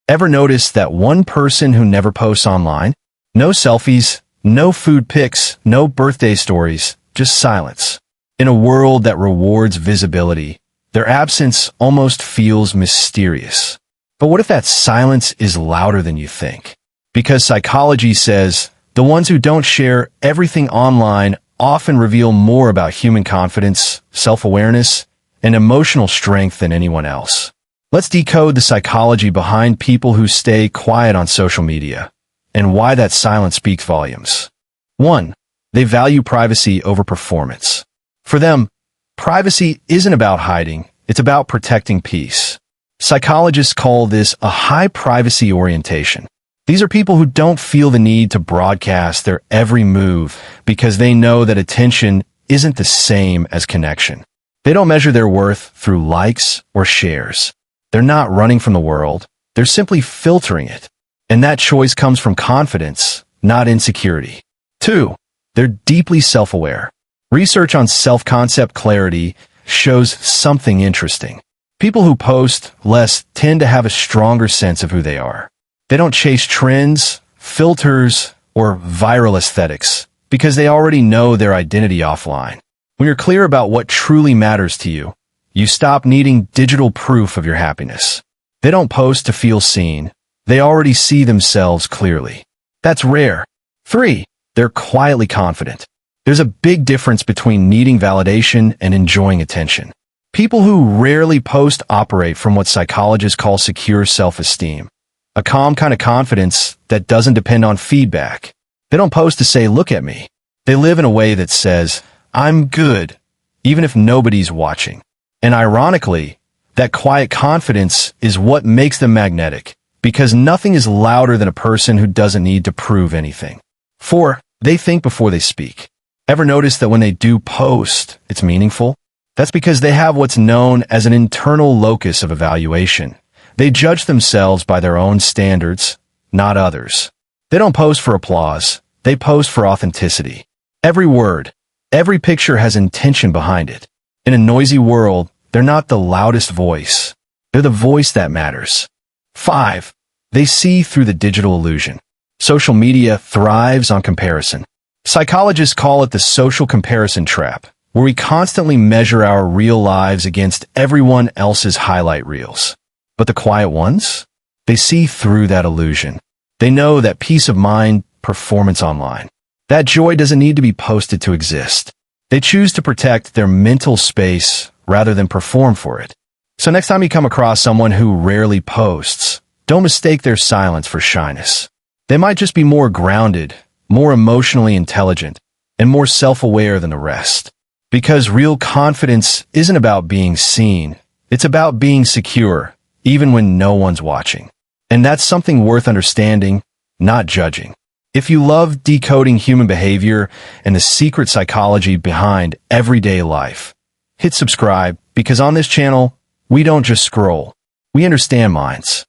Ever notice that one person who never posts online? No selfies, no food pics, no birthday stories, just silence. In a world that rewards visibility, their absence almost feels mysterious. But what if that silence is louder than you think? Because psychology says the ones who don't share everything online often reveal more about human confidence, self-awareness, and emotional strength than anyone else. Let's decode the psychology behind people who stay quiet on social media and why that silence speaks volumes. 1. They value privacy over performance. For them, privacy isn't about hiding, it's about protecting peace. Psychologists call this a high privacy orientation. These are people who don't feel the need to broadcast their every move because they know that attention isn't the same as connection. They don't measure their worth through likes or shares. They're not running from the world, they're simply filtering it. And that choice comes from confidence, not insecurity. 2. They're deeply self-aware. Research on self-concept clarity shows something interesting. People who post less tend to have a stronger sense of who they are. They don't chase trends, filters, or viral aesthetics because they already know their identity offline. When you're clear about what truly matters to you, you stop needing digital proof of your happiness. They don't post to feel seen. They already see themselves clearly. That's rare. 3. They're quietly confident. There's a big difference between needing validation and enjoying attention. People who rarely post operate from what psychologists call secure self-esteem, a calm kind of confidence that doesn't depend on feedback. They don't post to say, "Look at me." They live in a way that says, "I'm good," even if nobody's watching. And ironically, that quiet confidence is what makes them magnetic, because nothing is louder than a person who doesn't need to prove anything. 4. They think before they speak. Ever notice that when they do post, it's meaningful? That's because they have what's known as an internal locus of evaluation. They judge themselves by their own standards, not others. They don't post for applause. They post for authenticity. Every word, every picture has intention behind it. In a noisy world, they're not the loudest voice. They're the voice that matters. 5. They see through the digital illusion. Social media thrives on comparison. Psychologists call it the social comparison trap, where we constantly measure our real lives against everyone else's highlight reels. But the quiet ones? They see through that illusion. They know that peace of mind, performance online. That joy doesn't need to be posted to exist. They choose to protect their mental space rather than perform for it. So next time you come across someone who rarely posts, don't mistake their silence for shyness. They might just be more grounded, more emotionally intelligent, and more self-aware than the rest. Because real confidence isn't about being seen, it's about being secure, even when no one's watching. And that's something worth understanding, not judging. If you love decoding human behavior and the secret psychology behind everyday life, hit subscribe, because on this channel, we don't just scroll, we understand minds.